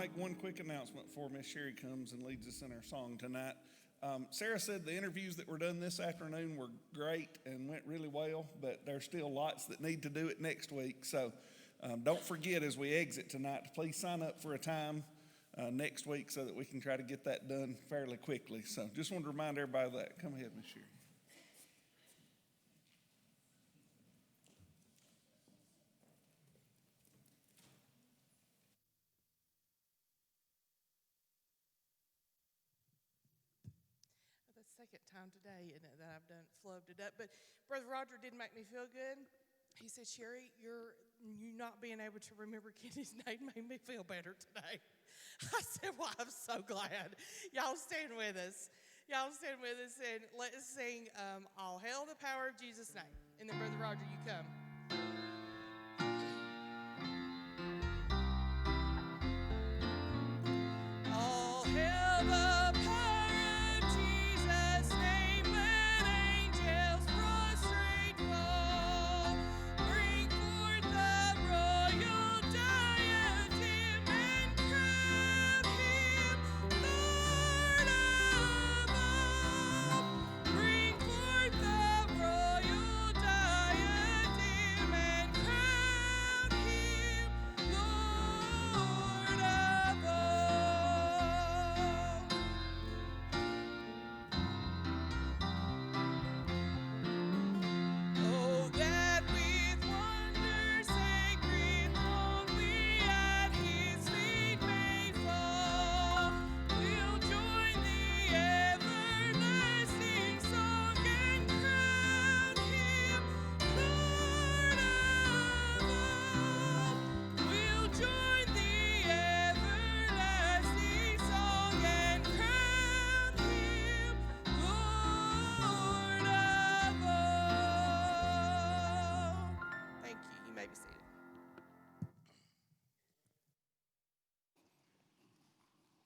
make one quick announcement before Miss Sherry comes and leads us in our song tonight. Sarah said the interviews that were done this afternoon were great and went really well, but there's still lots that need to do it next week. So don't forget as we exit tonight to please sign up for a time next week so that we can try to get that done fairly quickly. So just wanted to remind everybody of that. Come ahead, Miss Sherry. Second time today that I've done flubbed it up, but Brother Roger did make me feel good. He said, Sherry, you not being able to remember Kenny's name made me feel better today. I said, well, I'm so glad. Y'all stand with us. Y'all stand with us and let us sing All Hail the Power of Jesus' Name. And then Brother Roger, you come. All hail the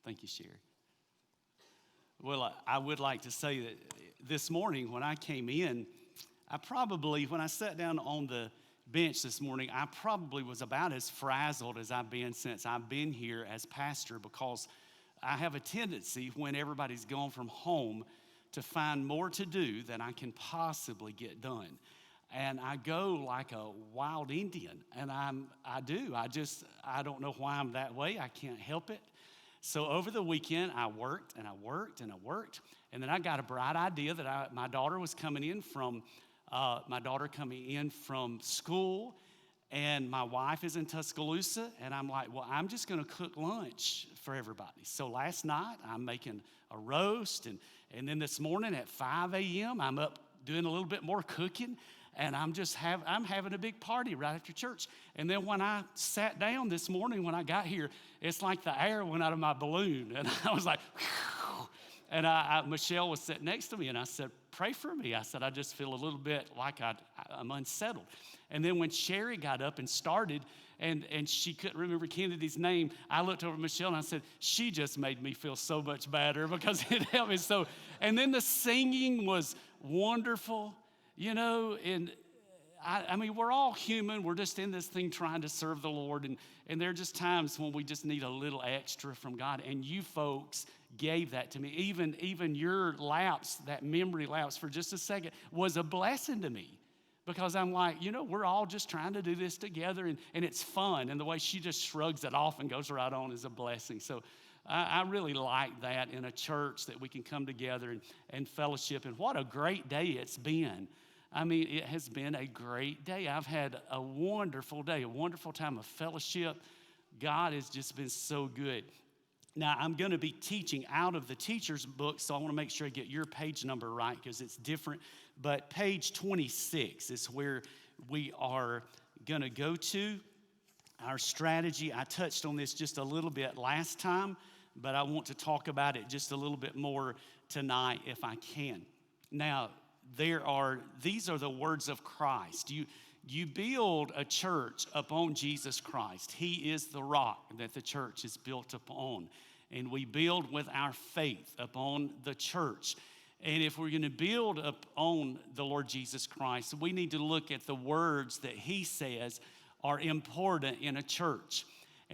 Thank you, Sherry. Well, I would like to say that this morning when I came in, when I sat down on the bench this morning, I probably was about as frazzled as I've been since I've been here as pastor, because I have a tendency when everybody's gone from home to find more to do than I can possibly get done. And I go like a wild Indian, and I don't know why I'm that way. I can't help it. So over the weekend, I worked, and then I got a bright idea that my daughter was coming in from school, and my wife is in Tuscaloosa, and I'm like, well, I'm just going to cook lunch for everybody. So last night, I'm making a roast, and then this morning at 5 a.m., I'm up doing a little bit more cooking, and I'm having a big party right after church. And then when I sat down this morning, when I got here, it's like the air went out of my balloon. And I was like, whew. And Michelle was sitting next to me, and I said, pray for me. I said, I just feel a little bit like I'm unsettled. And then when Sherry got up and started, and she couldn't remember Kennedy's name, I looked over at Michelle, and I said, she just made me feel so much better because it helped me so. And then the singing was wonderful. You know, and I mean, we're all human. We're just in this thing trying to serve the Lord. And there are just times when we just need a little extra from God. And you folks gave that to me. Even your lapse, that memory lapse for just a second, was a blessing to me. Because I'm like, we're all just trying to do this together. And it's fun. And the way she just shrugs it off and goes right on is a blessing. So I really like that in a church, that we can come together and fellowship. And what a great day it's been. I mean, it has been a great day. I've had a wonderful day, a wonderful time of fellowship. God has just been so good. Now, I'm going to be teaching out of the teacher's book, so I want to make sure I get your page number right because it's different. But page 26 is where we are going to go to. Our strategy, I touched on this just a little bit last time, but I want to talk about it just a little bit more tonight if I can. Now, these are the words of Christ. You build a church upon Jesus Christ. He is the rock that the church is built upon. And we build with our faith upon the church. And if we're going to build upon the Lord Jesus Christ, we need to look at the words that he says are important in a church.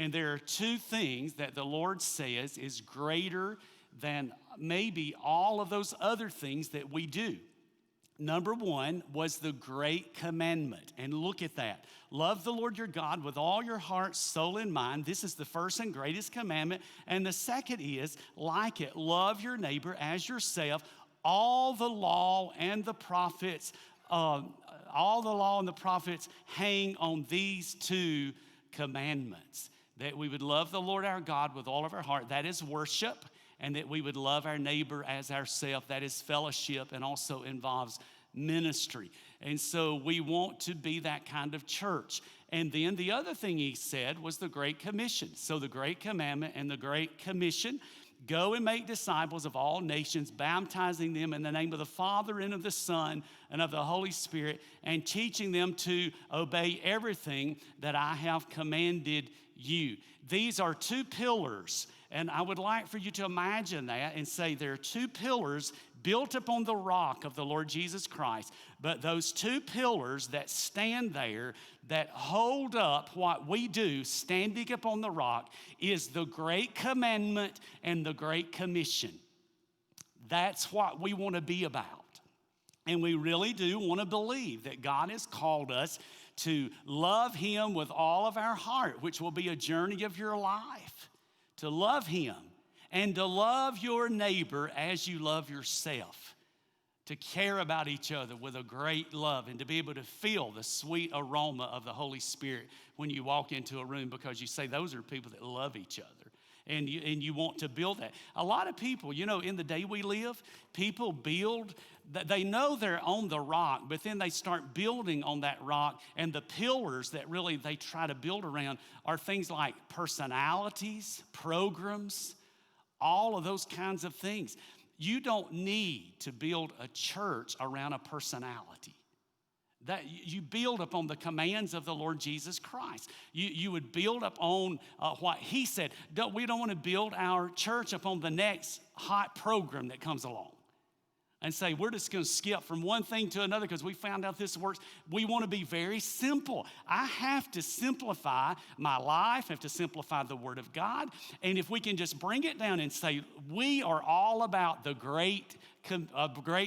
And there are two things that the Lord says is greater than maybe all of those other things that we do. Number one was the great commandment. And look at that. Love the Lord your God with all your heart, soul, and mind. This is the first and greatest commandment. And the second is, like it, love your neighbor as yourself. All the law and the prophets, hang on these two commandments. That we would love the Lord our God with all of our heart. That is worship. And that we would love our neighbor as ourselves. That is fellowship and also involves ministry. And so we want to be that kind of church. And then the other thing he said was the Great Commission. So the Great Commandment and the Great Commission, go and make disciples of all nations, baptizing them in the name of the Father and of the Son and of the Holy Spirit, and teaching them to obey everything that I have commanded you. These are two pillars. And I would like for you to imagine that and say there are two pillars built upon the rock of the Lord Jesus Christ. But those two pillars that stand there, that hold up what we do standing upon the rock, is the Great Commandment and the Great Commission. That's what we want to be about. And we really do want to believe that God has called us to love Him with all of our heart, which will be a journey of your life. To love Him and to love your neighbor as you love yourself. To care about each other with a great love and to be able to feel the sweet aroma of the Holy Spirit when you walk into a room, because you say those are people that love each other. And you want to build that. A lot of people, in the day we live, people build, they know they're on the rock, but then they start building on that rock, and the pillars that really they try to build around are things like personalities, programs, all of those kinds of things. You don't need to build a church around a personality. That you build upon the commands of the Lord Jesus Christ. You would build up on what He said. We don't want to build our church upon the next hot program that comes along and say we're just going to skip from one thing to another because we found out this works. We want to be very simple. I have to simplify my life. I have to simplify the Word of God. And if we can just bring it down and say we are all about the great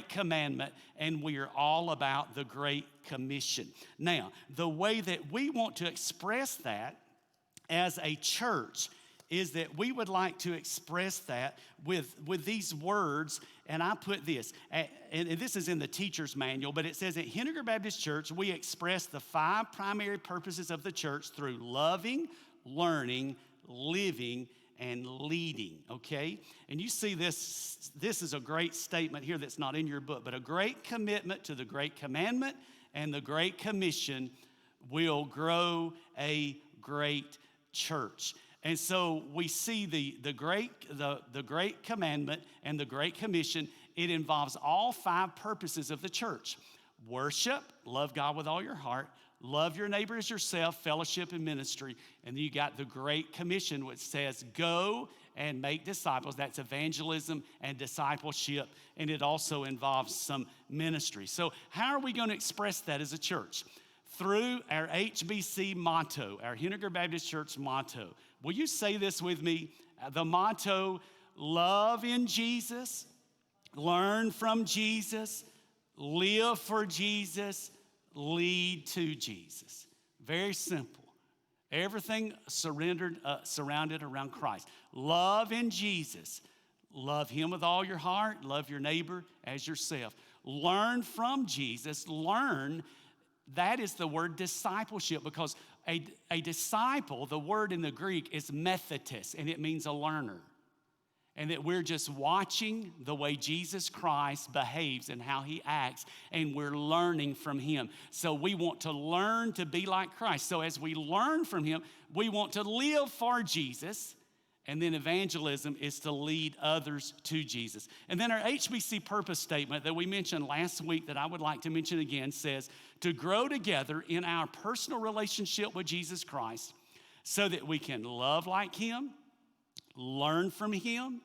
commandment, and we are all about the Great Commission. Now, the way that we want to express that as a church is that we would like to express that with these words, and I put this, and this is in the teacher's manual, but it says at Henniger Baptist Church, we express the 5 primary purposes of the church through loving, learning, living, and leading, okay? And you see this is a great statement here that's not in your book, but a great commitment to the Great Commandment and the Great Commission will grow a great church. And so we see the Great Commandment and the Great Commission. It involves all 5 purposes of the church. Worship, love God with all your heart. Love your neighbor as yourself, fellowship and ministry. And then you got the Great Commission, which says, go and make disciples. That's evangelism and discipleship. And it also involves some ministry. So how are we going to express that as a church? Through our HBC motto, our Henniger Baptist Church motto. Will you say this with me? The motto, love in Jesus, learn from Jesus, live for Jesus, lead to Jesus. Very simple. Everything surrounded around Christ. Love in Jesus. Love Him with all your heart. Love your neighbor as yourself. Learn from Jesus. Learn, that is the word discipleship, because a disciple, the word in the Greek is methetes, and it means a learner. And that we're just watching the way Jesus Christ behaves and how He acts, and we're learning from Him. So we want to learn to be like Christ. So as we learn from Him, we want to live for Jesus, and then evangelism is to lead others to Jesus. And then our HBC purpose statement that we mentioned last week that I would like to mention again says, to grow together in our personal relationship with Jesus Christ so that we can love like Him, learn from Him,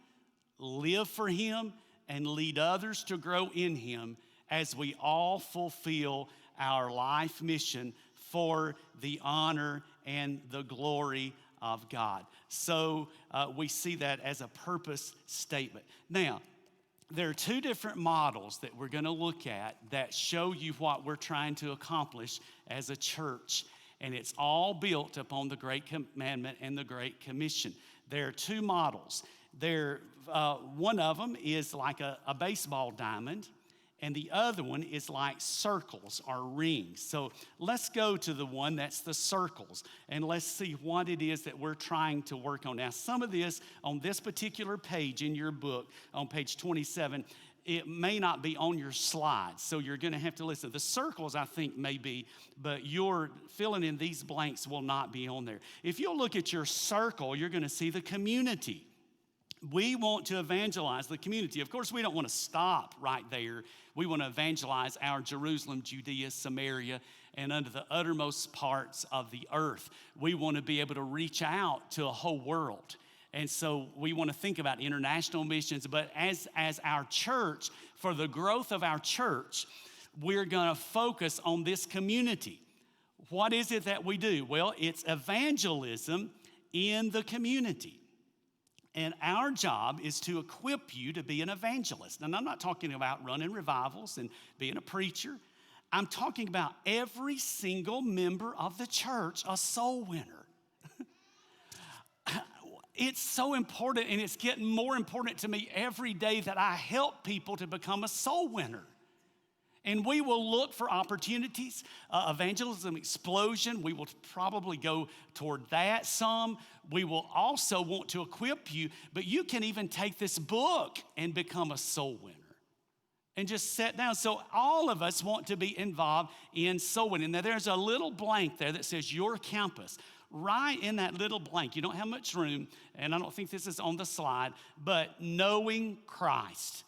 live for Him, and lead others to grow in Him as we all fulfill our life mission for the honor and the glory of God. So we see that as a purpose statement. Now, there are two different models that we're going to look at that show you what we're trying to accomplish as a church. And it's all built upon the Great Commandment and the Great Commission. There are two models. One of them is like a baseball diamond, and the other one is like circles or rings. So let's go to the one that's the circles, and let's see what it is that we're trying to work on. Now, some of this on this particular page in your book, on page 27, it may not be on your slides, so you're going to have to listen. The circles, I think, may be, but your filling in these blanks will not be on there. If you'll look at your circle, you're going to see the community. We want to evangelize the community. Of course, we don't want to stop right there. We want to evangelize our Jerusalem, Judea, Samaria, and unto the uttermost parts of the earth. We want to be able to reach out to a whole world. And so we want to think about international missions. But as our church, for the growth of our church, we're going to focus on this community. What is it that we do? Well, it's evangelism in the community. And our job is to equip you to be an evangelist. And I'm not talking about running revivals and being a preacher. I'm talking about every single member of the church, a soul winner. It's so important, and it's getting more important to me every day that I help people to become a soul winner. And we will look for opportunities, evangelism explosion. We will probably go toward that some. We will also want to equip you, but you can even take this book and become a soul winner and just sit down. So all of us want to be involved in soul winning. Now, there's a little blank there that says your campus. Right in that little blank, you don't have much room, and I don't think this is on the slide, but knowing Christ.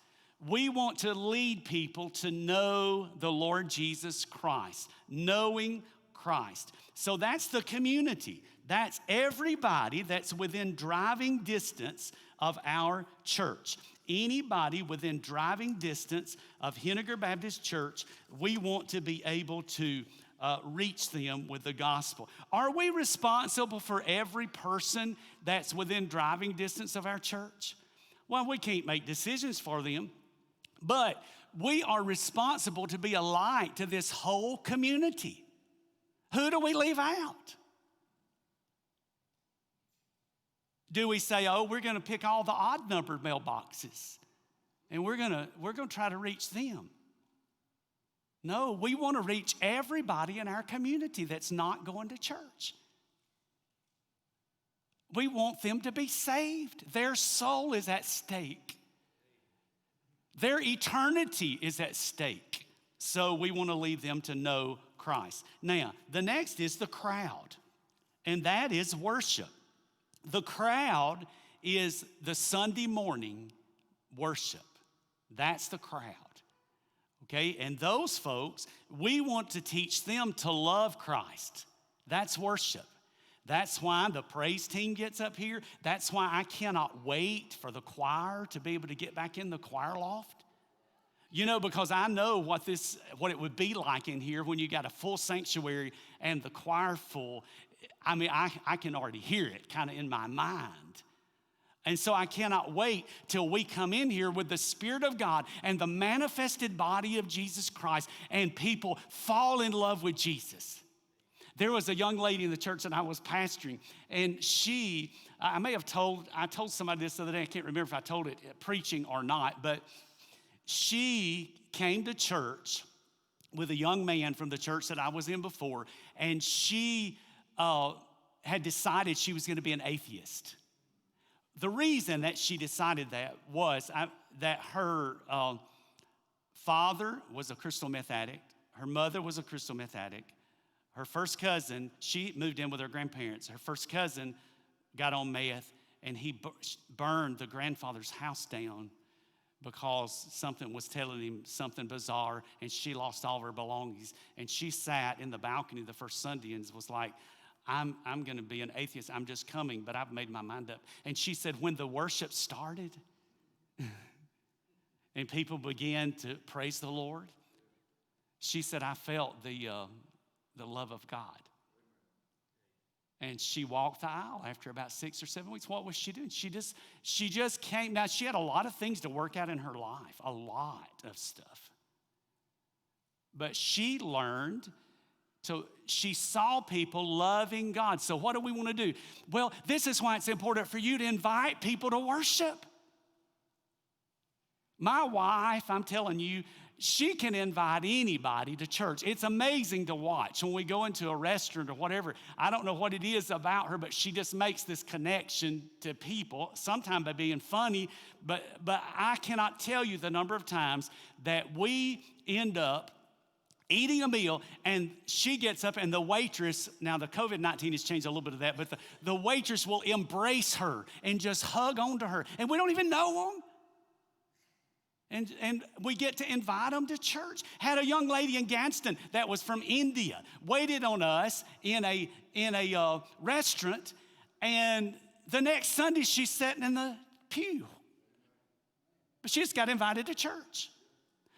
We want to lead people to know the Lord Jesus Christ, knowing Christ. So that's the community. That's everybody that's within driving distance of our church. Anybody within driving distance of Henniger Baptist Church, we want to be able to reach them with the gospel. Are we responsible for every person that's within driving distance of our church? Well, we can't make decisions for them, but we are responsible to be a light to this whole community. Who do we leave out? Do we say, oh, we're going to pick all the odd-numbered mailboxes, and we're going to try to reach them? No, we want to reach everybody in our community that's not going to church. We want them to be saved. Their soul is at stake. Their eternity is at stake. So we want to lead them to know Christ. Now, the next is the crowd, and that is worship. The crowd is the Sunday morning worship. That's the crowd. Okay, and those folks, we want to teach them to love Christ. That's worship. That's why the praise team gets up here. That's why I cannot wait for the choir to be able to get back in the choir loft. You know, because I know what it would be like in here when you got a full sanctuary and the choir full. I mean, I can already hear it kind of in my mind. And so I cannot wait till we come in here with the Spirit of God and the manifested body of Jesus Christ and people fall in love with Jesus. There was a young lady in the church that I was pastoring, and I told somebody this the other day, I can't remember if I told it preaching or not, but she came to church with a young man from the church that I was in before, and she had decided she was going to be an atheist. The reason that she decided that was that her father was a crystal meth addict. Her mother was a crystal meth addict. Her first cousin, she moved in with her grandparents. Her first cousin got on meth, and he burned the grandfather's house down because something was telling him something bizarre, and she lost all of her belongings. And she sat in the balcony the first Sunday and was like, I'm going to be an atheist. I'm just coming, but I've made my mind up. And she said when the worship started and people began to praise the Lord, she said, I felt the love of God. And she walked the aisle after about 6 or 7 weeks. What was she doing? She just came. Now, she had a lot of things to work out in her life, a lot of stuff. But she learned, so she saw people loving God. So what do we want to do? Well, this is why it's important for you to invite people to worship. My wife, I'm telling you, she can invite anybody to church. It's amazing to watch when we go into a restaurant or whatever. I don't know what it is about her, but she just makes this connection to people, sometimes by being funny, but I cannot tell you the number of times that we end up eating a meal and she gets up and the waitress, now the COVID-19 has changed a little bit of that, but the waitress will embrace her and just hug onto her, and we don't even know them. And we get to invite them to church. Had a young lady in Gadsden that was from India, waited on us in a restaurant, and the next Sunday she's sitting in the pew. But she just got invited to church.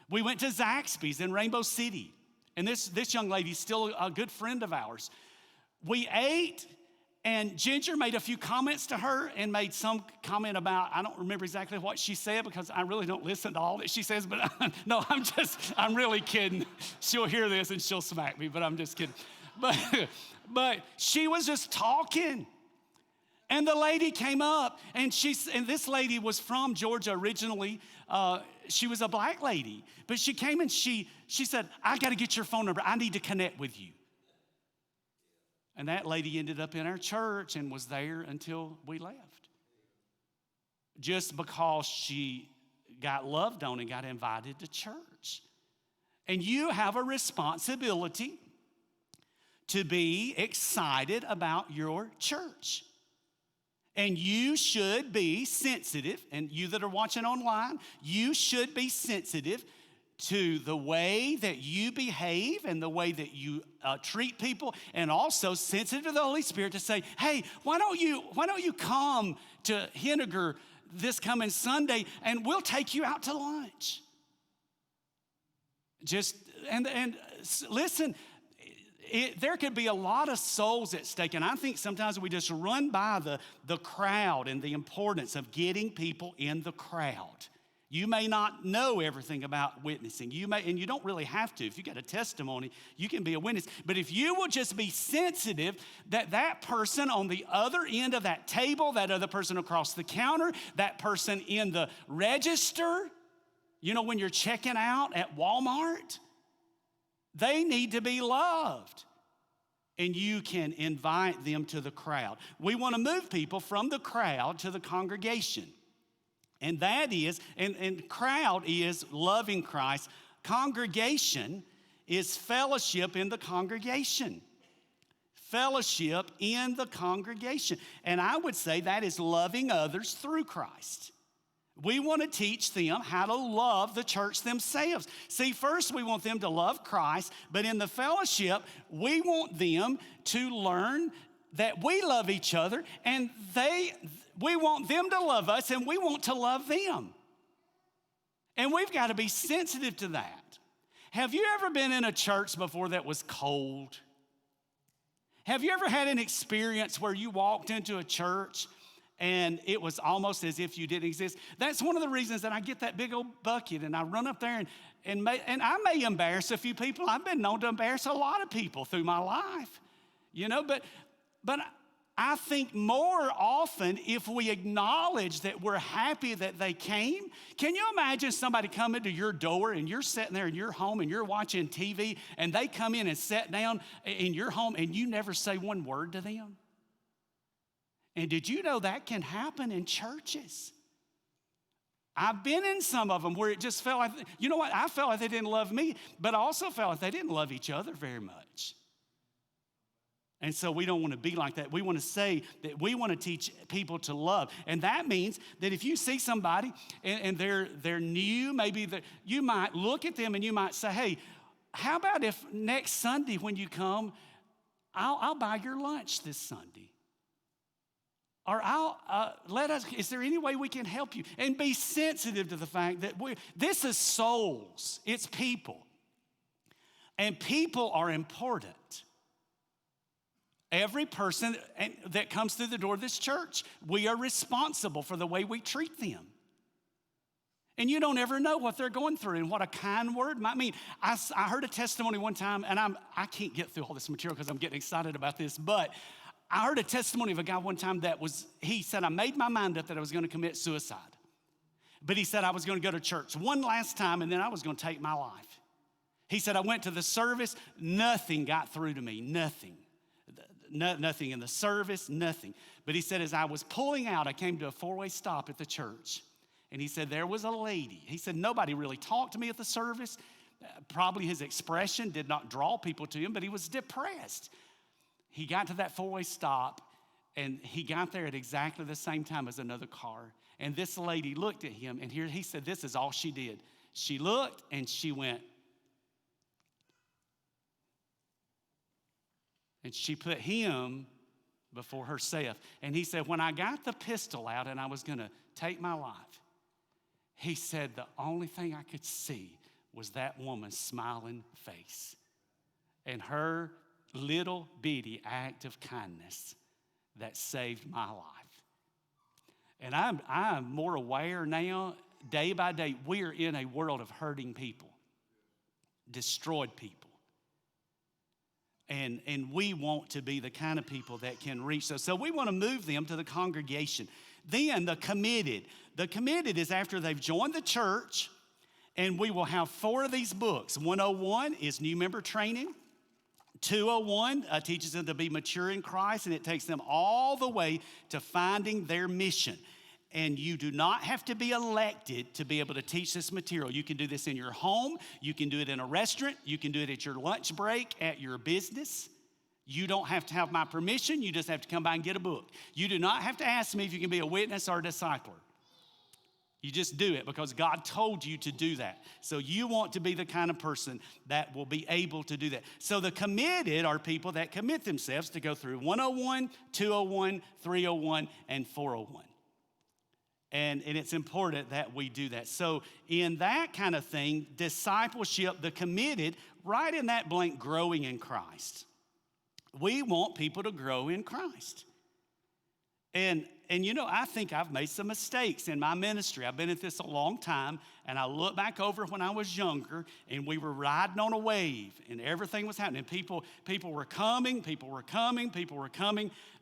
We went to Zaxby's in Rainbow City, and this young lady's still a good friend of ours. We ate, and Ginger made a few comments to her and made some comment about, I don't remember exactly what she said because I really don't listen to all that she says, but no, I'm really kidding. She'll hear this and she'll smack me, but I'm just kidding. But she was just talking. And the lady came up, and this lady was from Georgia originally. She was a black lady, but she came and she said, I got to get your phone number. I need to connect with you. And that lady ended up in our church and was there until we left. Just because she got loved on and got invited to church. And you have a responsibility to be excited about your church. And you should be sensitive, and you that are watching online, you should be sensitive to the way that you behave and the way that you treat people, and also sensitive to the Holy Spirit to say, hey, why don't you come to Henniger this coming Sunday and we'll take you out to lunch. And listen, there could be a lot of souls at stake, and I think sometimes we just run by the crowd and the importance of getting people in the crowd. You may not know everything about witnessing. And you don't really have to. If you got a testimony, you can be a witness. But if you will just be sensitive that person on the other end of that table, that other person across the counter, that person in the register, when you're checking out at Walmart, they need to be loved. And you can invite them to the crowd. We want to move people from the crowd to the congregation. And that is, and crowd is loving Christ. Congregation is fellowship in the congregation. Fellowship in the congregation. And I would say that is loving others through Christ. We want to teach them how to love the church themselves. See, first we want them to love Christ, but in the fellowship, we want them to learn that we love each other, and we want them to love us, and we want to love them. And we've got to be sensitive to that. Have you ever been in a church before that was cold? Have you ever had an experience where you walked into a church and it was almost as if you didn't exist? That's one of the reasons that I get that big old bucket and I run up there and I may embarrass a few people. I've been known to embarrass a lot of people through my life, but I think more often if we acknowledge that we're happy that they came. Can you imagine somebody coming to your door and you're sitting there in your home and you're watching TV and they come in and sit down in your home and you never say one word to them? And did you know that can happen in churches? I've been in some of them where it just felt like, I felt like they didn't love me, but I also felt like they didn't love each other very much. And so we don't want to be like that. We want to say that we want to teach people to love. And that means that if you see somebody and they're new, maybe you might look at them and you might say, hey, how about if next Sunday when you come, I'll buy your lunch this Sunday? Or is there any way we can help you? And be sensitive to the fact that this is souls, it's people. And people are important. Every person that comes through the door of this church, we are responsible for the way we treat them. And you don't ever know what they're going through and what a kind word might mean. I heard a testimony one time, and I can't get through all this material because I'm getting excited about this, but I heard a testimony of a guy one time he said, I made my mind up that I was going to commit suicide. But he said I was going to go to church one last time, and then I was going to take my life. He said, I went to the service, nothing got through to me, nothing. Nothing in the service, nothing. But he said, as I was pulling out, I came to a four-way stop at the church. And he said, there was a lady. He said, nobody really talked to me at the service. Probably his expression did not draw people to him, but he was depressed. He got to that four-way stop, and he got there at exactly the same time as another car. And this lady looked at him, and here he said, this is all she did. She looked, and she went, and she put him before herself. And he said, when I got the pistol out and I was going to take my life, he said the only thing I could see was that woman's smiling face and her little bitty act of kindness that saved my life. And I'm more aware now, day by day, we're in a world of hurting people, destroyed people. And we want to be the kind of people that can reach those. So we want to move them to the congregation. Then the committed. The committed is after they've joined the church, and we will have 4 of these books. 101 is new member training. 201 teaches them to be mature in Christ, and it takes them all the way to finding their mission. And you do not have to be elected to be able to teach this material. You can do this in your home. You can do it in a restaurant. You can do it at your lunch break, at your business. You don't have to have my permission. You just have to come by and get a book. You do not have to ask me if you can be a witness or a discipler. You just do it because God told you to do that. So you want to be the kind of person that will be able to do that. So the committed are people that commit themselves to go through 101, 201, 301, and 401. And it's important that we do that. So in that kind of thing, discipleship, the committed, right in that blank, growing in Christ. We want people to grow in Christ. And you know, I think I've made some mistakes in my ministry. I've been at this a long time, and I look back over when I was younger, and we were riding on a wave, and everything was happening. People were coming,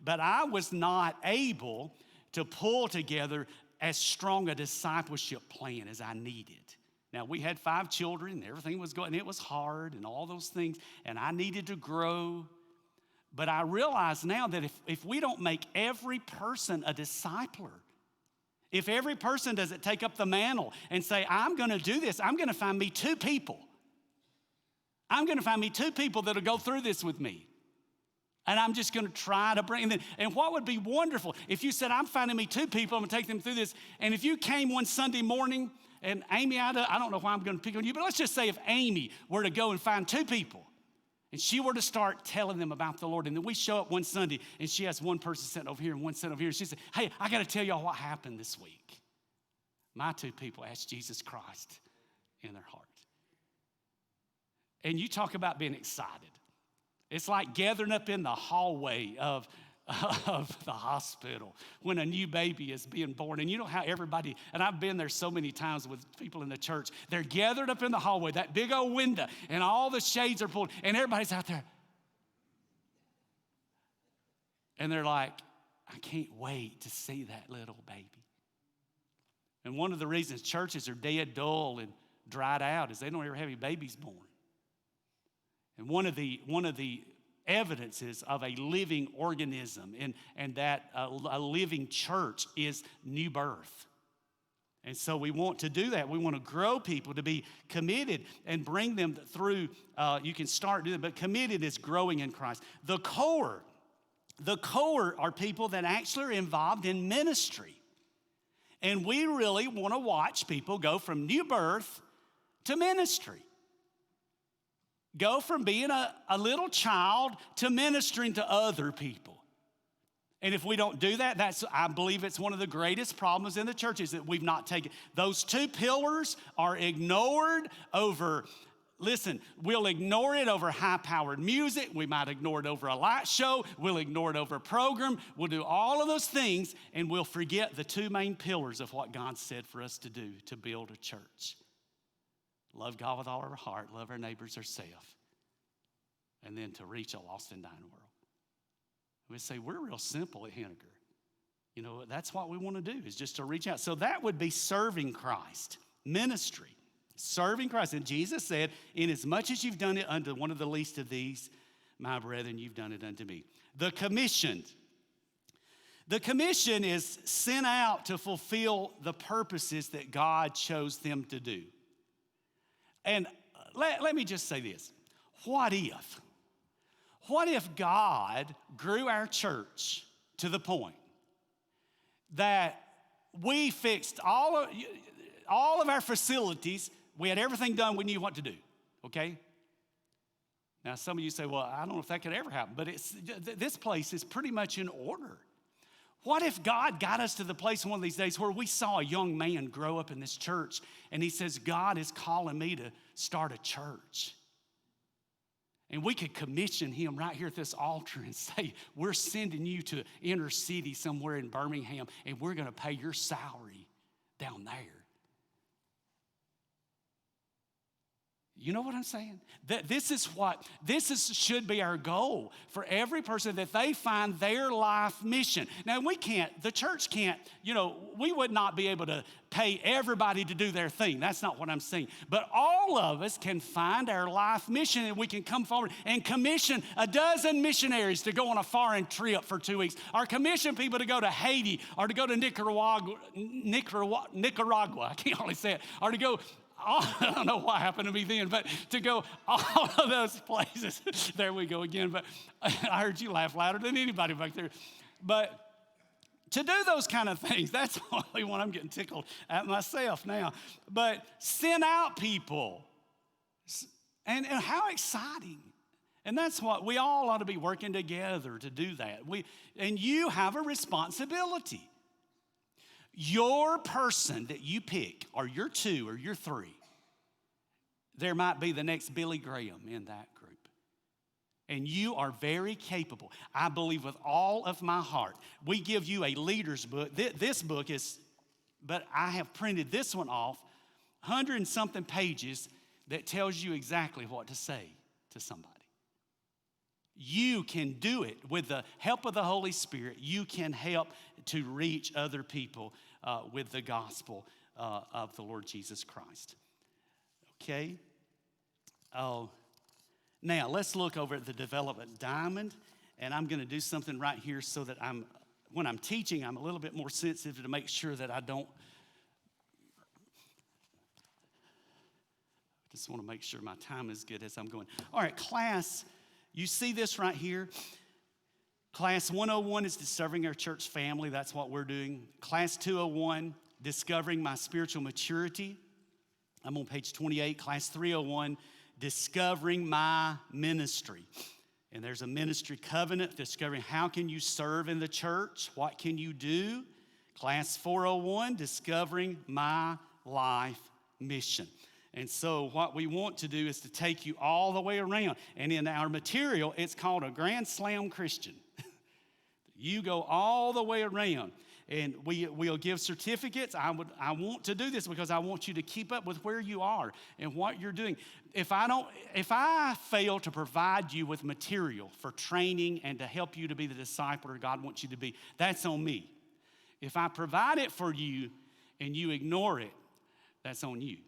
but I was not able to pull together as strong a discipleship plan as I needed. Now, we had 5 children, and everything was going, and it was hard and all those things, and I needed to grow. But I realize now that if we don't make every person a discipler, if every person doesn't take up the mantle and say, I'm going to do this, I'm going to find me 2 people. I'm going to find me 2 people that'll go through this with me. And I'm just going to try to bring them. And what would be wonderful if you said, I'm finding me 2 people, I'm going to take them through this. And if you came one Sunday morning, and Amy, I don't know why I'm going to pick on you, but let's just say if Amy were to go and find 2 people, and she were to start telling them about the Lord, and then we show up one Sunday, and she has one person sitting over here and one sitting over here, and she said, hey, I got to tell y'all what happened this week. My 2 people asked Jesus Christ in their heart. And you talk about being excited. It's like gathering up in the hallway of the hospital when a new baby is being born. And you know how everybody, and I've been there so many times with people in the church, they're gathered up in the hallway, that big old window, and all the shades are pulled, and everybody's out there. And they're like, I can't wait to see that little baby. And one of the reasons churches are dead, dull, and dried out is they don't ever have any babies born. And one of the evidences of a living organism and that a living church is new birth. And so we want to do that. We want to grow people to be committed and bring them through. You can start doing it, but committed is growing in Christ. The core are people that actually are involved in ministry. And we really want to watch people go from new birth to ministry. Go from being a little child to ministering to other people. And if we don't do that, I believe it's one of the greatest problems in the church is that we've not taken. Those 2 pillars are ignored over Listen, we'll ignore it over high-powered music. We might ignore it over a light show. We'll ignore it over a program. We'll do all of those things, and we'll forget the two main pillars of what God said for us to do to build a church. Love God with all our heart, love our neighbors ourselves, and then to reach a lost and dying world. We say, we're real simple at Henniger. You know, that's what we want to do, is just to reach out. So that would be serving Christ, ministry. Serving Christ. And Jesus said, inasmuch as you've done it unto one of the least of these, my brethren, you've done it unto me. The commissioned. The commission is sent out to fulfill the purposes that God chose them to do. And let me just say this. What if? What if God grew our church to the point that we fixed all of our facilities? We had everything done we knew what to do, okay? Now, some of you say, well, I don't know if that could ever happen, but this place is pretty much in order. What if God got us to the place one of these days where we saw a young man grow up in this church and he says, God is calling me to start a church? And we could commission him right here at this altar and say, we're sending you to inner city somewhere in Birmingham and we're going to pay your salary down there. You know what I'm saying? That should be our goal for every person, that they find their life mission. Now, the church can't, we would not be able to pay everybody to do their thing. That's not what I'm saying. But all of us can find our life mission, and we can come forward and commission a dozen missionaries to go on a foreign trip for 2 weeks, or commission people to go to Haiti, or to go to Nicaragua, I can't hardly say it, or to go, I don't know what happened to me then, but to go all of those places. There we go again. But I heard you laugh louder than anybody back there. But to do those kind of things, that's the only one I'm getting tickled at myself now. But send out people. And how exciting. And that's what we all ought to be working together to do that. And you have a responsibility. Your person that you pick, or your two, or your three, there might be the next Billy Graham in that group. And you are very capable. I believe with all of my heart. We give you a leader's book. This book is, but I have printed this one off, 100 and something pages that tells you exactly what to say to somebody. You can do it with the help of the Holy Spirit. You can help to reach other people with the gospel of the Lord Jesus Christ. Okay? Now, let's look over at the development diamond. And I'm going to do something right here so that when I'm teaching, I'm a little bit more sensitive to make sure that I don't. Just want to make sure my time is good as I'm going. All right, class. You see this right here? Class 101 is discovering our church family. That's what we're doing. Class 201, discovering my spiritual maturity. I'm on page 28. Class 301, discovering my ministry. And there's a ministry covenant, discovering how can you serve in the church? What can you do? Class 401, discovering my life mission. And so what we want to do is to take you all the way around. And in our material, it's called a Grand Slam Christian. You go all the way around. And we'll give certificates. I want to do this because I want you to keep up with where you are and what you're doing. If I fail to provide you with material for training and to help you to be the discipler God wants you to be, that's on me. If I provide it for you and you ignore it, that's on you.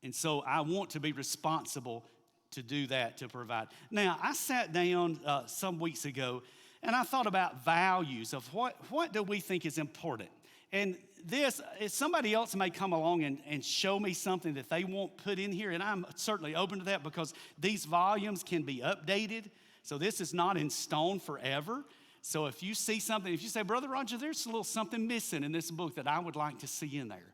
And so I want to be responsible to do that, to provide. Now, I sat down some weeks ago, and I thought about values of what do we think is important. And somebody else may come along and show me something that they won't put in here, and I'm certainly open to that because these volumes can be updated. So this is not in stone forever. So if you see something, if you say, Brother Roger, there's a little something missing in this book that I would like to see in there,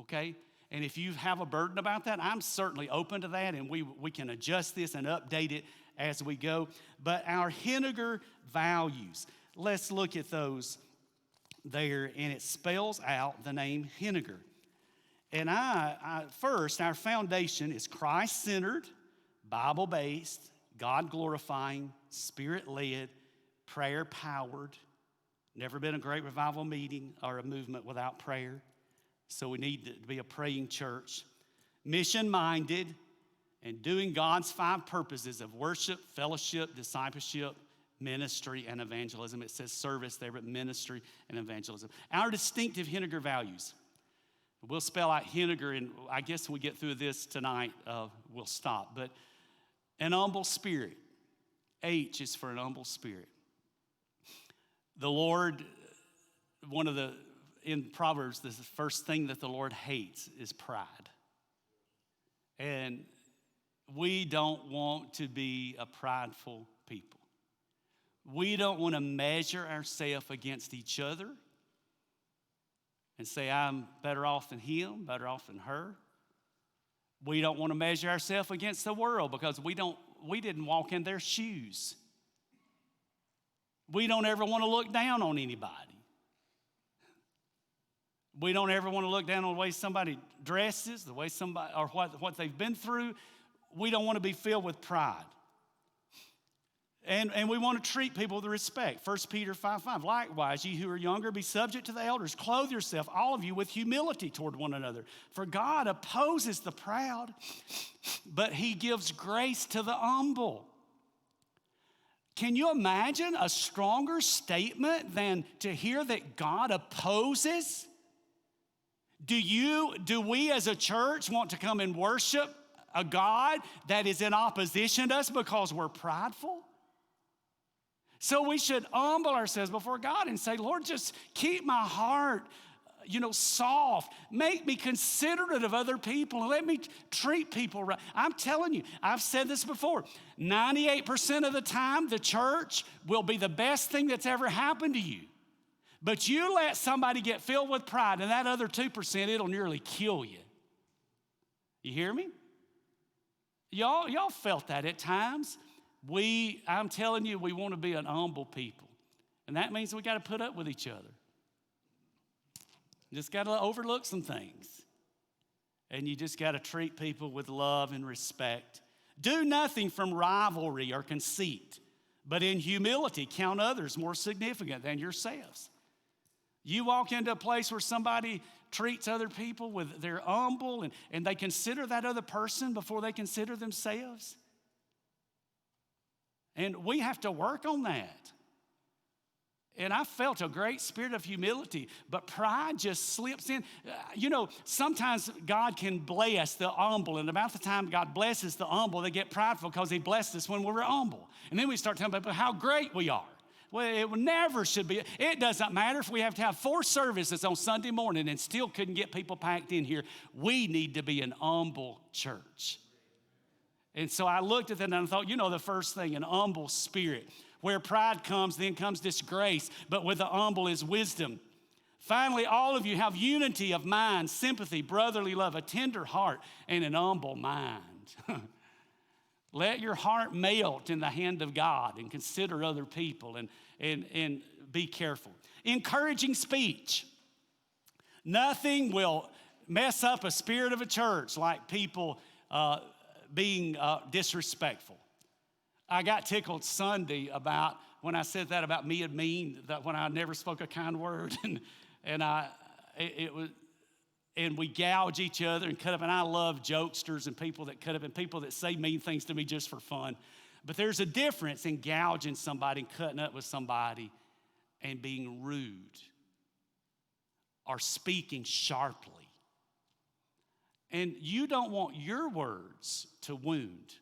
okay? And if you have a burden about that, I'm certainly open to that, and we can adjust this and update it as we go. But our Henniger values, let's look at those there, and it spells out the name Henniger. And first, our foundation is Christ-centered, Bible-based, God-glorifying, Spirit-led, prayer-powered. Never been a great revival meeting or a movement without prayer. So we need to be a praying church. Mission-minded and doing God's 5 purposes of worship, fellowship, discipleship, ministry, and evangelism. It says service there, but ministry and evangelism. Our distinctive Henniger values. We'll spell out Henniger, and I guess when we get through this tonight, we'll stop. But an humble spirit. H is for an humble spirit. The Lord, in Proverbs, the first thing that the Lord hates is pride. And we don't want to be a prideful people. We don't want to measure ourselves against each other and say, I'm better off than him, better off than her. We don't want to measure ourselves against the world because we didn't walk in their shoes. We don't ever want to look down on anybody. We don't ever want to look down on the way somebody dresses, the way somebody, or what they've been through. We don't want to be filled with pride. And we want to treat people with respect. 1 Peter 5:5. Likewise, ye who are younger, be subject to the elders. Clothe yourself, all of you, with humility toward one another. For God opposes the proud, but he gives grace to the humble. Can you imagine a stronger statement than to hear that God opposes? Do we as a church want to come and worship a God that is in opposition to us because we're prideful? So we should humble ourselves before God and say, Lord, just keep my heart, soft. Make me considerate of other people and let me treat people right. I'm telling you, I've said this before, 98% of the time, the church will be the best thing that's ever happened to you. But you let somebody get filled with pride, and that other 2%, it'll nearly kill you. You hear me? Y'all felt that at times. I'm telling you, we want to be an humble people. And that means we got to put up with each other. Just got to overlook some things. And you just got to treat people with love and respect. Do nothing from rivalry or conceit, but in humility count others more significant than yourselves. You walk into a place where somebody treats other people with they're humble and they consider that other person before they consider themselves. And we have to work on that. And I felt a great spirit of humility, but pride just slips in. Sometimes God can bless the humble, and about the time God blesses the humble, they get prideful because he blessed us when we were humble. And then we start telling people how great we are. Well, it never should be. It doesn't matter if we have to have 4 services on Sunday morning and still couldn't get people packed in here. We need to be an humble church. And so I looked at that and I thought, the first thing, an humble spirit. Where pride comes, then comes disgrace, but with the humble is wisdom. Finally, all of you have unity of mind, sympathy, brotherly love, a tender heart, and an humble mind. Let your heart melt in the hand of God and consider other people and be careful. Encouraging speech. Nothing will mess up a spirit of a church like people being disrespectful. I got tickled Sunday about when I said that about me and mean, that when I never spoke a kind word, and we gouge each other and cut up. And I love jokesters and people that cut up and people that say mean things to me just for fun. But there's a difference in gouging somebody and cutting up with somebody and being rude or speaking sharply. And you don't want your words to wound.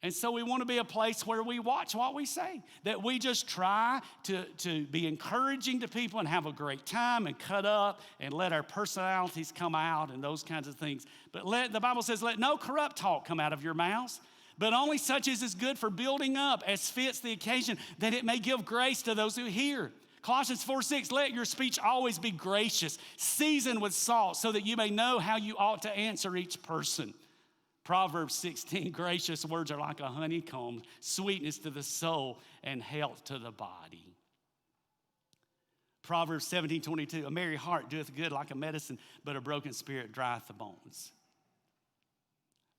And so we want to be a place where we watch what we say, that we just try to be encouraging to people and have a great time and cut up and let our personalities come out and those kinds of things. But the Bible says, let no corrupt talk come out of your mouths, but only such as is good for building up as fits the occasion, that it may give grace to those who hear. Colossians 4:6, let your speech always be gracious, seasoned with salt, so that you may know how you ought to answer each person. Proverbs 16, gracious words are like a honeycomb, sweetness to the soul and health to the body. Proverbs 17:22, a merry heart doeth good like a medicine, but a broken spirit drieth the bones.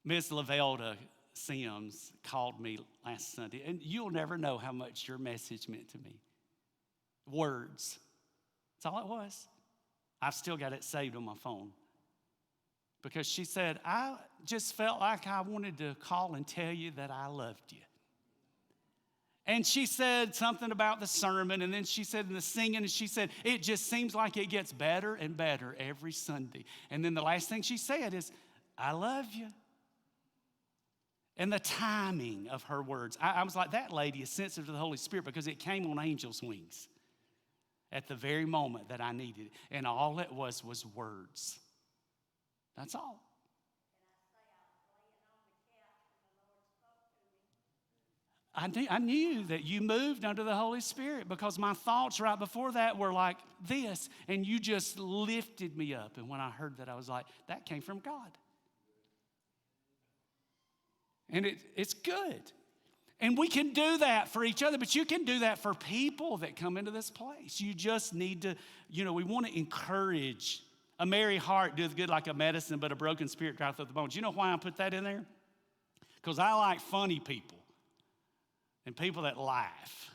Miss Lavelda Sims called me last Sunday, and you'll never know how much your message meant to me. Words. That's all it was. I've still got it saved on my phone. Because she said, I just felt like I wanted to call and tell you that I loved you. And she said something about the sermon, and then she said in the singing, and she said, it just seems like it gets better and better every Sunday. And then the last thing she said is, I love you. And the timing of her words, I was like, that lady is sensitive to the Holy Spirit because it came on angel's wings at the very moment that I needed it. And all it was words. That's all. I knew that you moved under the Holy Spirit because my thoughts right before that were like this, and you just lifted me up. And when I heard that, I was like, that came from God. And it's good. And we can do that for each other, but you can do that for people that come into this place. You just need to, we want to encourage. A merry heart doeth good like a medicine, but a broken spirit drieth up the bones. You know why I put that in there? Because I like funny people and people that laugh.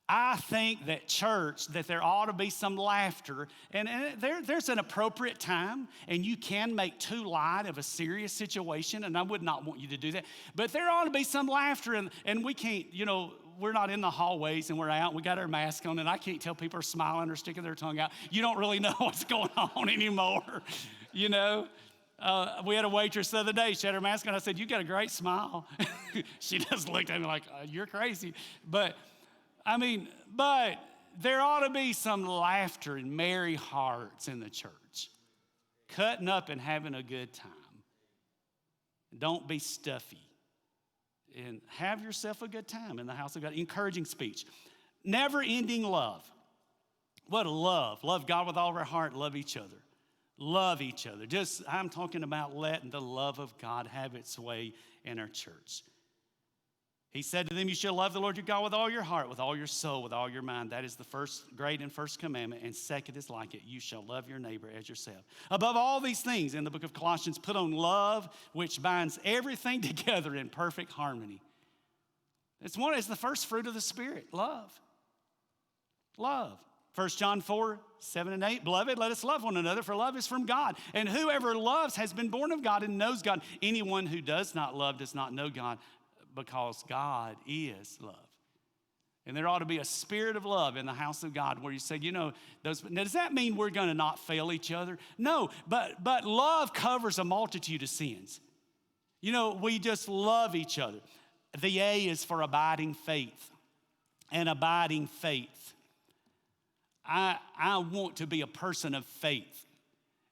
I think that church, that there ought to be some laughter, and there's an appropriate time, and you can make too light of a serious situation, and I would not want you to do that, but there ought to be some laughter, and we can't, we're not in the hallways, and we're out, and we got our mask on, and I can't tell people are smiling or sticking their tongue out. You don't really know what's going on anymore, We had a waitress the other day. She had her mask on. I said, you got a great smile. She just looked at me like, you're crazy. But there ought to be some laughter and merry hearts in the church. Cutting up and having a good time. Don't be stuffy. And have yourself a good time in the house of God. Encouraging speech. Never-ending love. What a love. Love God with all of our heart. Love each other. Love each other. I'm talking about letting the love of God have its way in our church. He said to them, you shall love the Lord your God with all your heart, with all your soul, with all your mind. That is the first commandment. And second is like it. You shall love your neighbor as yourself. Above all these things, in the book of Colossians, put on love, which binds everything together in perfect harmony. It's the first fruit of the Spirit. Love. Love. 1 John 4, 7 and 8, beloved, let us love one another, for love is from God. And whoever loves has been born of God and knows God. Anyone who does not love does not know God, because God is love. And there ought to be a spirit of love in the house of God where you say, now, does that mean we're going to not fail each other? No, but love covers a multitude of sins. We just love each other. The A is for abiding faith. And abiding faith. I want to be a person of faith.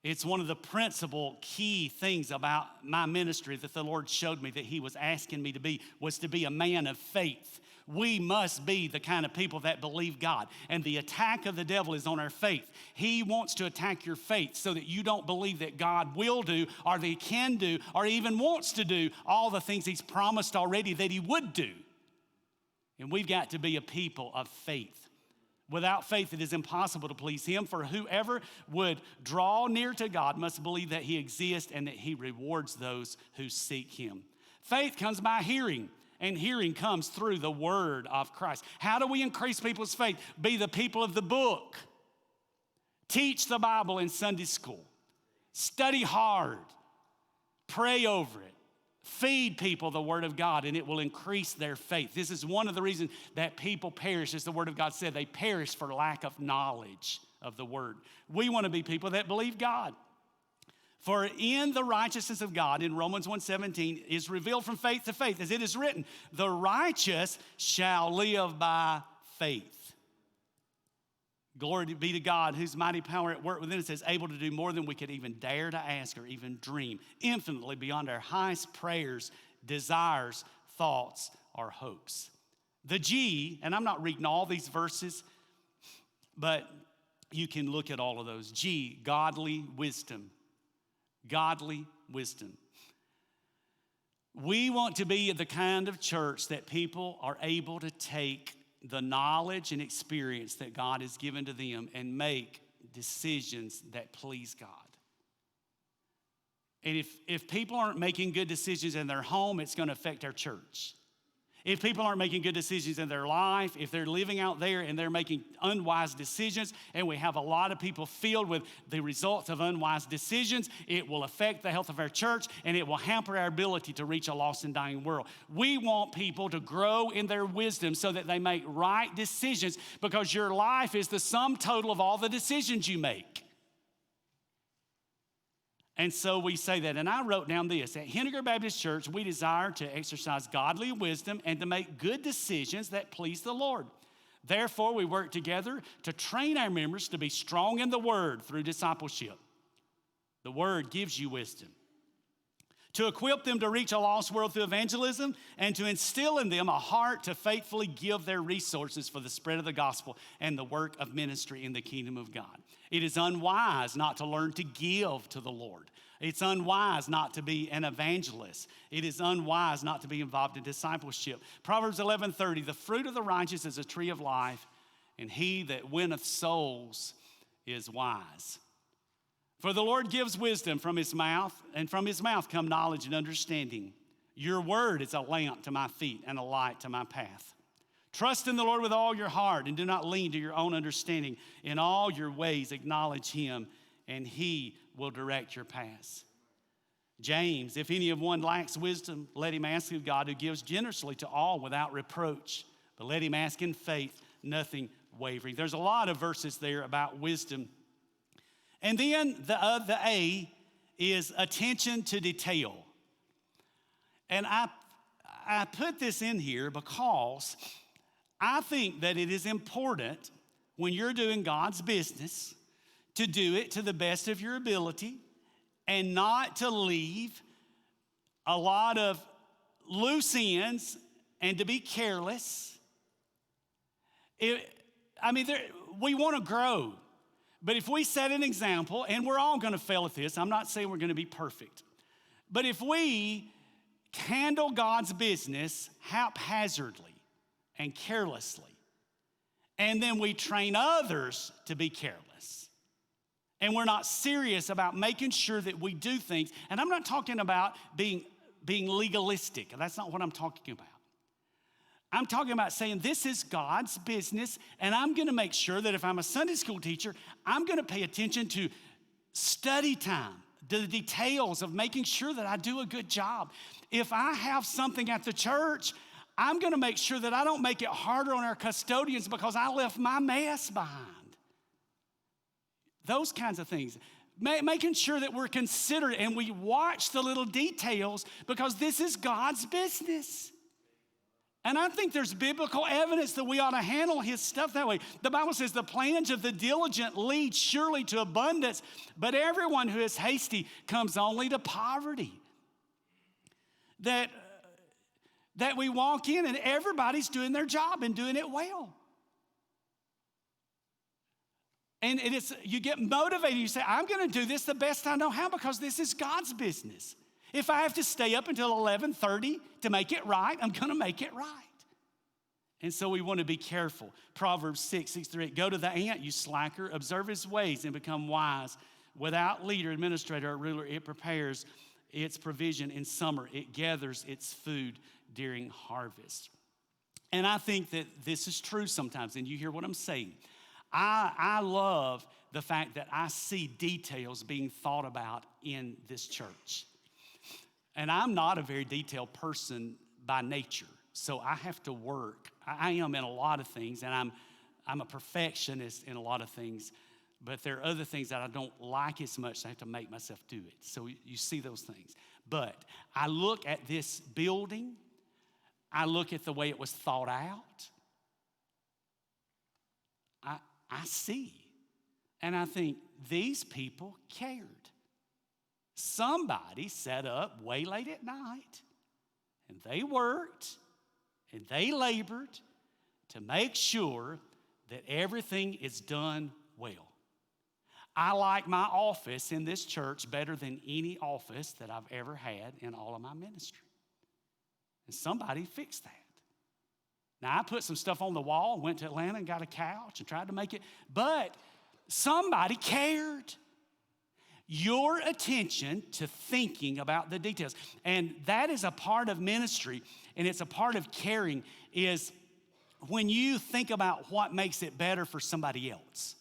It's one of the principal key things about my ministry that the Lord showed me that he was asking me to be, was to be a man of faith. We must be the kind of people that believe God. And the attack of the devil is on our faith. He wants to attack your faith so that you don't believe that God will do, or that he can do, or even wants to do all the things he's promised already that he would do. And we've got to be a people of faith. Without faith, it is impossible to please him, for whoever would draw near to God must believe that he exists and that he rewards those who seek him. Faith comes by hearing, and hearing comes through the word of Christ. How do we increase people's faith? Be the people of the book. Teach the Bible in Sunday school. Study hard. Pray over it. Feed people the word of God, and it will increase their faith. This is one of the reasons that people perish, as the word of God said. They perish for lack of knowledge of the word. We want to be people that believe God. For in the righteousness of God, in Romans 1:17, is revealed from faith to faith, as it is written, the righteous shall live by faith. Glory be to God, whose mighty power at work within us is able to do more than we could even dare to ask or even dream, infinitely beyond our highest prayers, desires, thoughts, or hopes. The G, and I'm not reading all these verses, but you can look at all of those. G, godly wisdom. Godly wisdom. We want to be the kind of church that people are able to take the knowledge and experience that God has given to them and make decisions that please God. And if people aren't making good decisions in their home, it's going to affect our church. If people aren't making good decisions in their life, if they're living out there and they're making unwise decisions, and we have a lot of people filled with the results of unwise decisions, it will affect the health of our church, and it will hamper our ability to reach a lost and dying world. We want people to grow in their wisdom so that they make right decisions, because your life is the sum total of all the decisions you make. And so we say that. And I wrote down this. At Henniger Baptist Church, we desire to exercise godly wisdom and to make good decisions that please the Lord. Therefore, we work together to train our members to be strong in the Word through discipleship. The Word gives you wisdom. To equip them to reach a lost world through evangelism, and to instill in them a heart to faithfully give their resources for the spread of the gospel and the work of ministry in the kingdom of God. It is unwise not to learn to give to the Lord. It's unwise not to be an evangelist. It is unwise not to be involved in discipleship. Proverbs 11:30, the fruit of the righteous is a tree of life, and he that winneth souls is wise. For the Lord gives wisdom from his mouth, and from his mouth come knowledge and understanding. Your word is a lamp to my feet and a light to my path. Trust in the Lord with all your heart, and do not lean to your own understanding. In all your ways acknowledge him, and he will direct your paths. James, if any of one lacks wisdom, let him ask of God, who gives generously to all without reproach. But let him ask in faith, nothing wavering. There's a lot of verses there about wisdom. And then the A is attention to detail. And I put this in here because I think that it is important when you're doing God's business to do it to the best of your ability and not to leave a lot of loose ends and to be careless. We want to grow. But if we set an example, and we're all going to fail at this, I'm not saying we're going to be perfect. But if we handle God's business haphazardly and carelessly, and then we train others to be careless, and we're not serious about making sure that we do things, and I'm not talking about being legalistic. That's not what I'm talking about. I'm talking about saying this is God's business, and I'm going to make sure that if I'm a Sunday school teacher, I'm going to pay attention to study time, the details of making sure that I do a good job. If I have something at the church, I'm going to make sure that I don't make it harder on our custodians because I left my mess behind. Those kinds of things. Making sure that we're considerate and we watch the little details because this is God's business. And I think there's biblical evidence that we ought to handle his stuff that way. The Bible says the plans of the diligent lead surely to abundance, but everyone who is hasty comes only to poverty. That we walk in and everybody's doing their job and doing it well. And you get motivated. You say, I'm going to do this the best I know how because this is God's business. If I have to stay up until 11:30 to make it right, I'm going to make it right. And so we want to be careful. Proverbs 6:6-8, go to the ant, you slacker, observe his ways and become wise. Without leader, administrator, or ruler, it prepares its provision in summer. It gathers its food during harvest. And I think that this is true sometimes, and you hear what I'm saying. I love the fact that I see details being thought about in this church. And I'm not a very detailed person by nature, so I have to work. I am in a lot of things, and I'm a perfectionist in a lot of things, but there are other things that I don't like as much, so I have to make myself do it. So you see those things. But I look at this building, I look at the way it was thought out, I see, and I think these people cared. Somebody sat up way late at night, and they worked, and they labored to make sure that everything is done well. I like my office in this church better than any office that I've ever had in all of my ministry. And somebody fixed that. Now, I put some stuff on the wall, went to Atlanta and got a couch and tried to make it, but somebody cared. Your attention to thinking about the details. And that is a part of ministry, and it's a part of caring, is when you think about what makes it better for somebody else.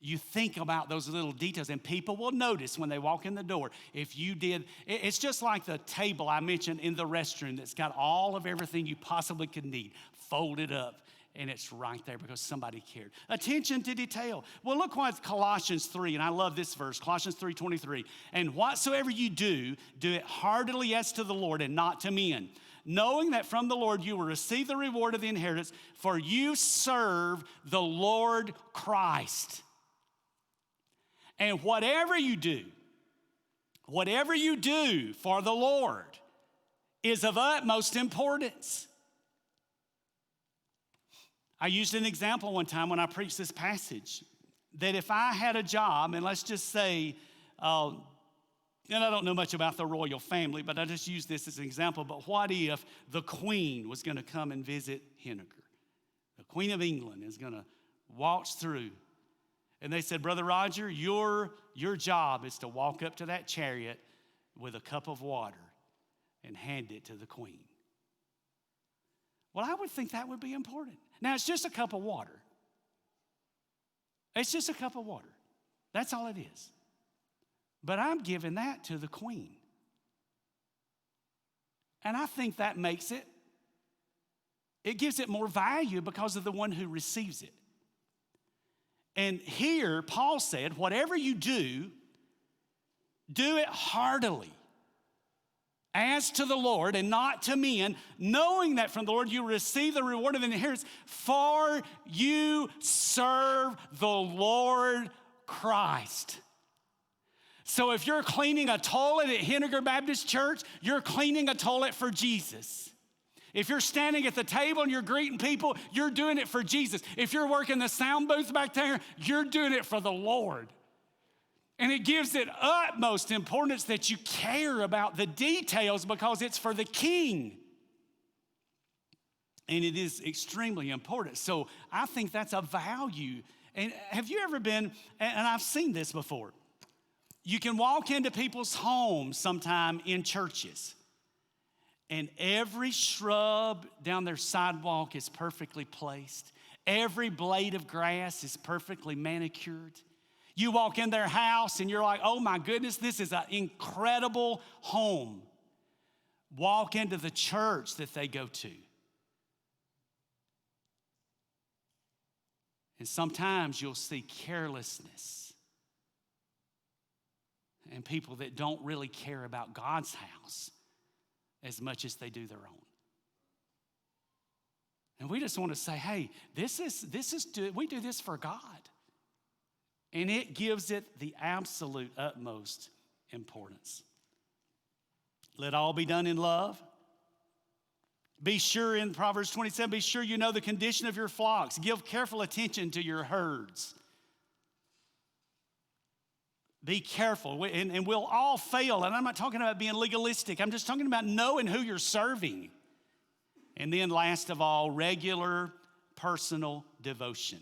You think about those little details, and people will notice when they walk in the door. If you did, it's just like the table I mentioned in the restroom that's got all of everything you possibly could need folded up, and it's right there because somebody cared. Attention to detail. Well, look what Colossians 3, and I love this verse, Colossians 3:23. And whatsoever you do, do it heartily as to the Lord and not to men, knowing that from the Lord you will receive the reward of the inheritance, for you serve the Lord Christ. And whatever you do for the Lord is of utmost importance. I used an example one time when I preached this passage, that if I had a job, and let's just say, and I don't know much about the royal family, but I just use this as an example, but what if the Queen was gonna come and visit Henniker? The Queen of England is gonna walk through. And they said, Brother Roger, your job is to walk up to that chariot with a cup of water and hand it to the Queen. Well, I would think that would be important. Now, it's just a cup of water. It's just a cup of water. That's all it is. But I'm giving that to the Queen. And I think that makes it gives it more value because of the one who receives it. And here, Paul said, whatever you do it heartily, as to the Lord and not to men, knowing that from the Lord you receive the reward of the inheritance, for you serve the Lord Christ. So if you're cleaning a toilet at Henniker Baptist Church, you're cleaning a toilet for Jesus. If you're standing at the table and you're greeting people, you're doing it for Jesus. If you're working the sound booth back there, you're doing it for the Lord. And it gives it utmost importance that you care about the details because it's for the King. And it is extremely important. So I think that's a value. And have you ever been, and I've seen this before, you can walk into people's homes sometime in churches, and every shrub down their sidewalk is perfectly placed. Every blade of grass is perfectly manicured. You walk in their house and you're like, oh my goodness, this is an incredible home. Walk into the church that they go to. And sometimes you'll see carelessness and people that don't really care about God's house as much as they do their own. And we just want to say, hey, we do this for God. And it gives it the absolute utmost importance. Let all be done in love. Be sure, in Proverbs 27, be sure you know the condition of your flocks. Give careful attention to your herds. Be careful, and we'll all fail. And I'm not talking about being legalistic. I'm just talking about knowing who you're serving. And then last of all, regular personal devotion.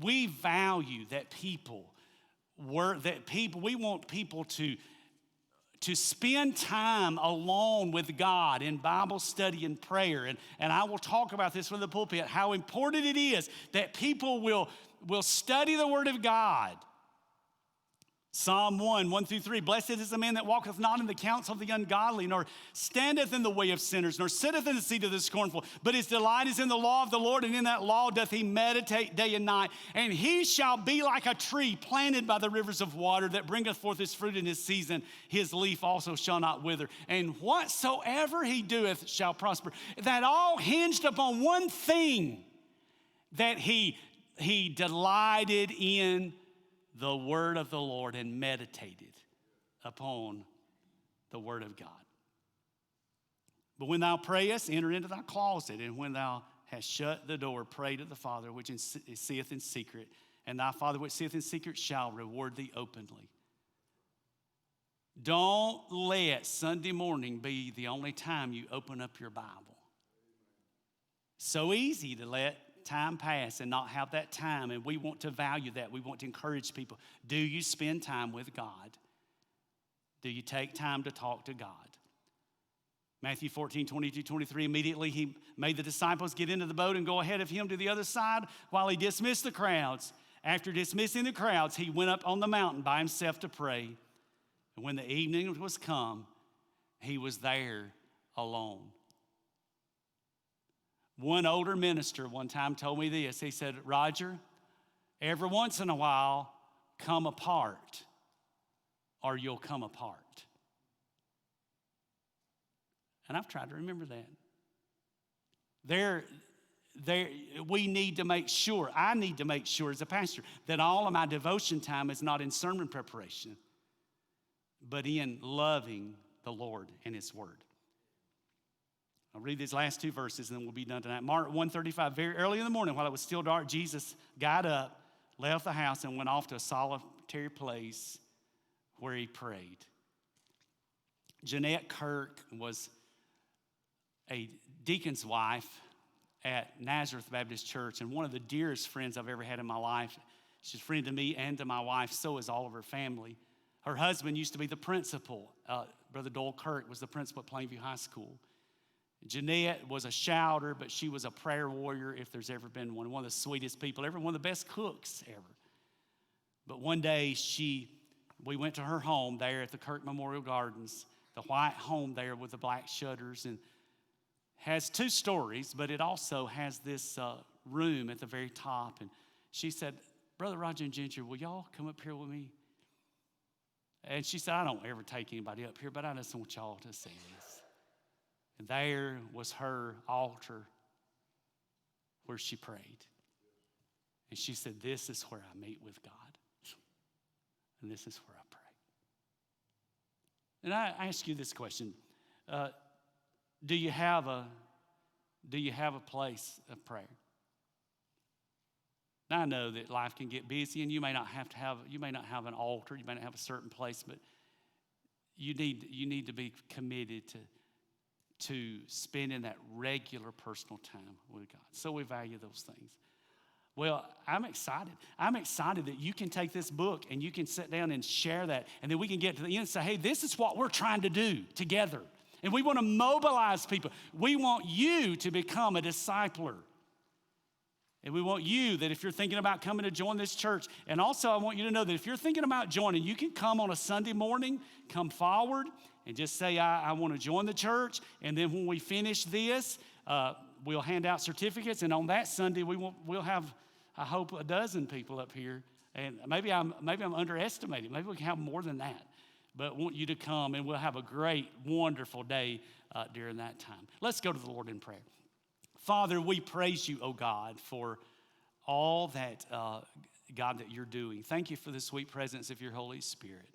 We value that we want people to spend time alone with God in Bible study and prayer. And I will talk about this from the pulpit, how important it is that people will study the Word of God. Psalm 1:1-3, blessed is the man that walketh not in the counsel of the ungodly, nor standeth in the way of sinners, nor sitteth in the seat of the scornful. But his delight is in the law of the Lord, and in that law doth he meditate day and night. And he shall be like a tree planted by the rivers of water, that bringeth forth his fruit in his season. His leaf also shall not wither. And whatsoever he doeth shall prosper. That all hinged upon one thing, that he delighted in the word of the Lord and meditated upon the word of God. But when thou prayest, enter into thy closet, and when thou hast shut the door, pray to the Father which seeth in secret, and thy Father which seeth in secret shall reward thee openly. Don't let Sunday morning be the only time you open up your Bible. so easy to let time pass and not have that time, and we want to value that. We want to encourage people. Do you spend time with God? Do you take time to talk to God? Matthew 14, 22, 23, immediately he made the disciples get into the boat and go ahead of him to the other side while he dismissed the crowds. After dismissing the crowds, he went up on the mountain by himself to pray. And when the evening was come, he was there alone. One older minister one time told me this. He said, Roger, every once in a while, come apart, or you'll come apart. And I've tried to remember that. We need to make sure, I need to make sure as a pastor, that all of my devotion time is not in sermon preparation, but in loving the Lord and His Word. I'll read these last two verses and then we'll be done tonight. Mark 1:35, very early in the morning while it was still dark, Jesus got up, left the house, and went off to a solitary place where he prayed. Jeanette Kirk was a deacon's wife at Nazareth Baptist Church, and one of the dearest friends I've ever had in my life. She's a friend to me and to my wife, so is all of her family. Her husband used to be the principal. Brother Doyle Kirk was the principal at Plainview High School. Jeanette was a shouter, but she was a prayer warrior if there's ever been one. One of the sweetest people ever, one of the best cooks ever. But one day we went to her home there at the Kirk Memorial Gardens, the white home there with the black shutters, and has two stories, but it also has this room at the very top. And she said, Brother Roger and Ginger, will y'all come up here with me? And she said, I don't ever take anybody up here, but I just want y'all to see this. And there was her altar where she prayed. And she said, this is where I meet with God. And this is where I pray. And I ask you this question. Do you have a place of prayer? Now, I know that life can get busy, and you may not have an altar, you may not have a certain place, but you need to be committed to spending that regular personal time with God. So we value those things. Well, I'm excited. I'm excited that you can take this book and you can sit down and share that, and then we can get to the end and say, hey, this is what we're trying to do together. And we want to mobilize people. We want you to become a discipler. And we want you that if you're thinking about coming to join this church, and also I want you to know that if you're thinking about joining, you can come on a Sunday morning, come forward, and just say, I want to join the church. And then when we finish this, we'll hand out certificates. And on that Sunday, we'll have, I hope, a dozen people up here. And maybe I'm underestimating. Maybe we can have more than that. But want you to come, and we'll have a great, wonderful day during that time. Let's go to the Lord in prayer. Father, we praise you, oh God, for all that, God, that you're doing. Thank you for the sweet presence of your Holy Spirit.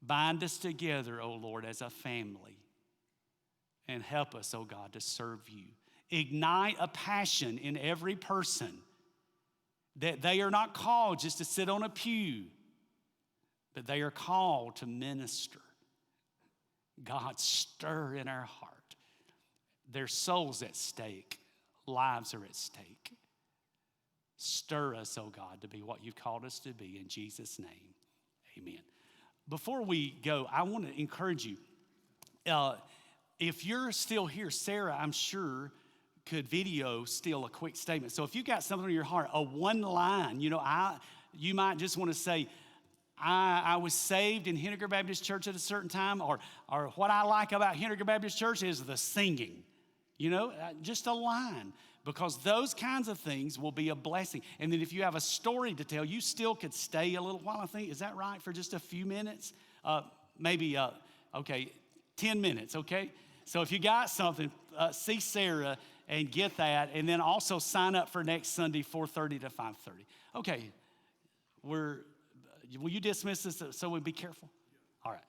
Bind us together, oh Lord, as a family, and help us, oh God, to serve you. Ignite a passion in every person that they are not called just to sit on a pew, but they are called to minister. God, stir in our heart. There's souls at stake. Lives are at stake. Stir us, oh God, to be what you've called us to be. In Jesus' name, amen. Before we go, I want to encourage you. If you're still here, Sarah, I'm sure, could video still a quick statement. So if you got something on your heart, a one line, you might just want to say, I was saved in Henniker Baptist Church at a certain time, or what I like about Henniker Baptist Church is the singing. Just a line, because those kinds of things will be a blessing. And then if you have a story to tell, you still could stay a little while, I think. Is that right? For just a few minutes? Maybe 10 minutes, okay? So if you got something, see Sarah and get that, and then also sign up for next Sunday, 4:30 to 5:30. Okay, will you dismiss us so we be careful? All right.